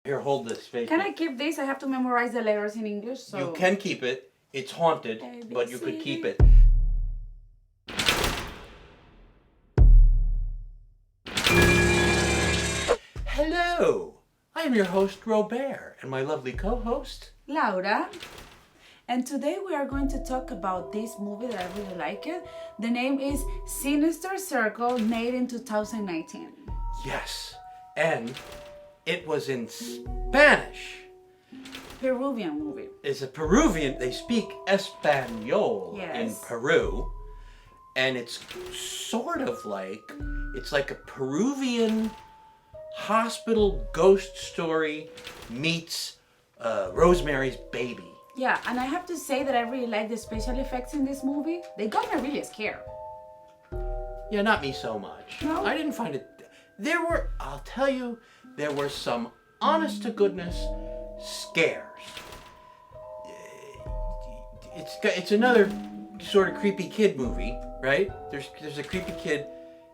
Here, hold this. Can I keep this? I have to memorize the letters in English. So You can keep it. It's haunted, but you could keep it. Hello! I am your host, Robert, and my lovely co-host, Laura. And today we are going to talk about this movie that I really like it. The name is Sinister Circle, made in 2019. Yes, and it was in Spanish. Peruvian movie. It's a Peruvian, they speak Espanol in Yes. Peru, and it's sort of like, it's like a Peruvian hospital ghost story meets Rosemary's Baby. Yeah, and I have to say that I really like the special effects in this movie. They got me really scared. Yeah, not me so much. No? I didn't find it. I'll tell you, there were some honest to goodness scares. It's another sort of creepy kid movie, right? There's a creepy kid.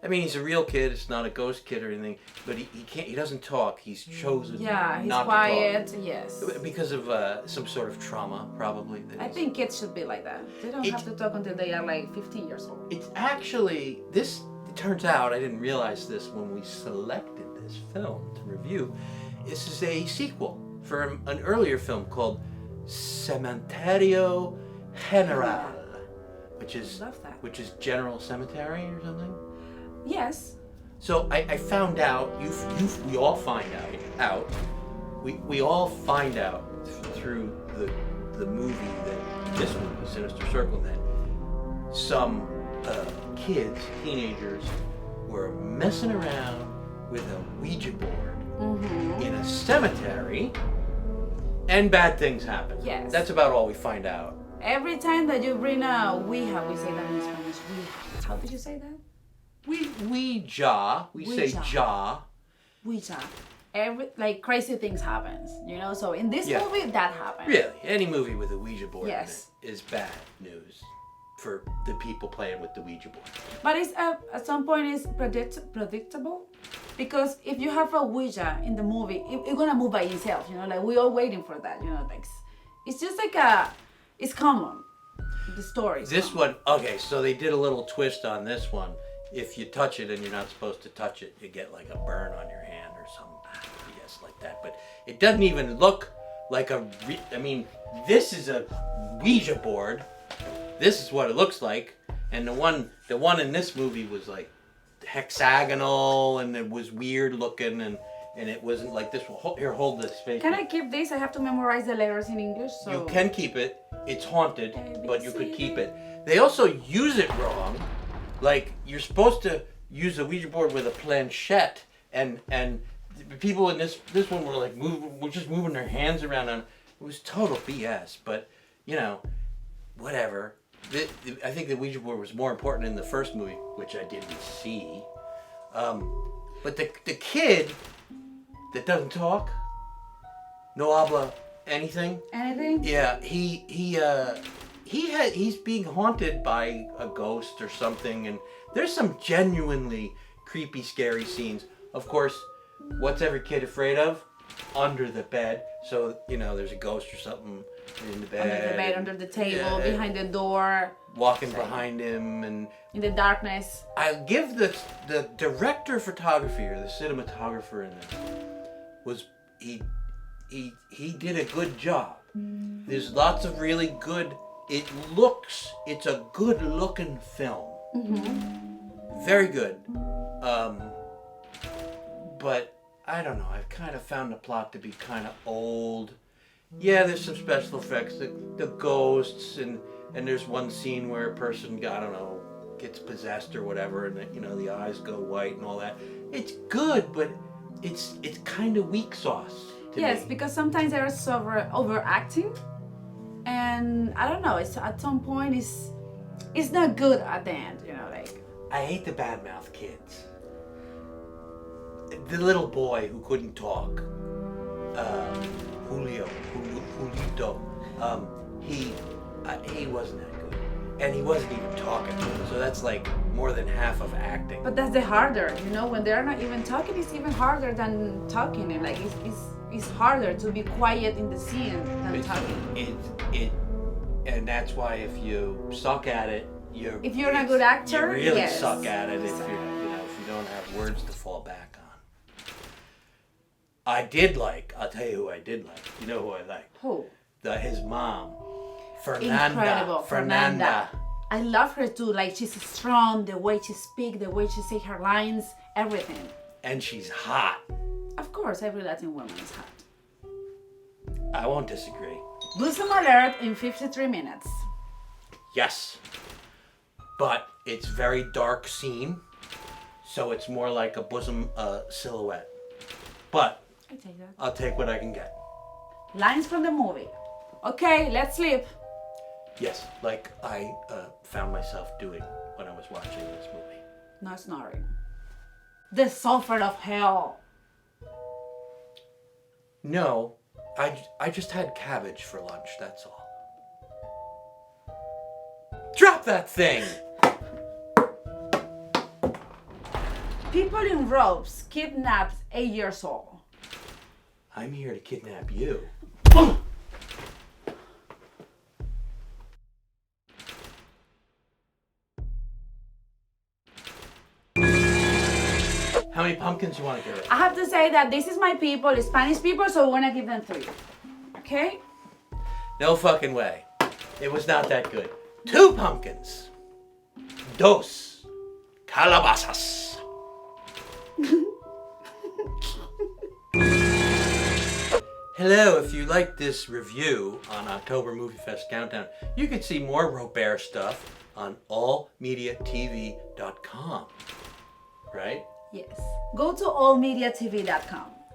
I mean, he's a real kid. It's not a ghost kid or anything. But he doesn't talk. He's chosen Yeah, he's not quiet. to talk. Yes. Because of some sort of trauma, probably. I think kids should be like that. They don't have to talk until they are like 15 years old. It's actually, it turns out, I didn't realize this when we selected this film to review. This is a sequel for an earlier film called Cementerio General, Love that. which is General Cemetery or something. Yes. So I found out, we all find out, we all find out through the movie, this movie, Sinister Circle, that some kids, teenagers, were messing around with a Ouija board in a cemetery, and bad things happen. Yes. That's about all we find out. Every time that you bring a Ouija, we say that in Spanish. Ouija. How did you say that? Ouija, we say Ouija. ja. Ouija. Like crazy things happens, you know. So in this Yeah. movie, that happened. Really, any movie with a Ouija board Yes. in it is bad news for the people playing with the Ouija board. But it's at some point it's predictable, because if you have a Ouija in the movie, it's gonna move by itself, you know. Like we all waiting for that, you know. Like it's just like it's common. The story. This one, okay, so they did a little twist on this one. If you touch it and you're not supposed to touch it, you get like a burn on your hand or some BS like that. But it doesn't even look like I mean, this is a Ouija board. This is what it looks like. And the one in this movie was like hexagonal, and it was weird looking, and it wasn't like this one. Here, hold this face. Can I keep this? I have to memorize the letters in English. So You can keep it. It's haunted, but you could ABC. keep it. They also use it wrong. Like, you're supposed to use a Ouija board with a planchette, and the people in this one were like just moving their hands around on it. It was total BS, but you know, whatever. I think the Ouija board was more important in the first movie, which I didn't see. But the kid that doesn't talk, no habla anything. anything? Yeah, he's being haunted by a ghost or something, and there's some genuinely creepy, scary scenes. Of course, what's every kid afraid of? Under the bed. So, you know, there's a ghost or something in the bed. Under the bed, under the table, Yeah. behind the door, Walking behind him, and in the darkness. I'll give the director of photography, or the cinematographer in this, was he did a good job. There's lots of really good. It's a good looking film. Very good. But I don't know. I've kind of found the plot to be kind of old. Yeah, there's some special effects, the ghosts, and there's one scene where a person, I don't know, gets possessed or whatever, and the eyes go white and all that. It's good, but it's kind of weak sauce to Yes, me. because sometimes they're overacting, and I don't know. It's at some point it's not good at the end, you know, like. I hate the badmouth kids. The little boy who couldn't talk, Julito, he wasn't that good, and he wasn't even talking. So that's like more than half of acting. But that's the harder, you know, when they're not even talking, it's even harder than talking, and like it's It's harder to be quiet in the scene than talking. And that's why if you suck at it, if you're a good actor, you really yes. suck at it. If you don't have words to fall back on. I'll tell you who I did like. You know who I liked? Who? His mom, Fernanda. Incredible, Fernanda. I love her too. Like, she's strong, the way she speaks, the way she say her lines, everything. And she's hot. Of course, every Latin woman is hot. I won't disagree. Bosom alert in 53 minutes. Yes. But it's very dark scene, so it's more like a bosom silhouette. But I take that. I'll take what I can get. Lines from the movie. Okay, let's sleep. Yes, like I found myself doing when I was watching this movie. No snoring. The sulfur of hell. No, I just had cabbage for lunch, that's all. Drop that thing! People in ropes kidnapped 8 years old. I'm here to kidnap you. How many pumpkins you want to give it? I have to say that this is my people, Spanish people, so we're gonna give them 3. Okay? No fucking way. It was not that good. 2 pumpkins. Dos calabazas. Hello, if you like this review on October Moviefest Countdown, you can see more Robert stuff on allmediatv.com. Right? Yes. Go to allmediatv.com.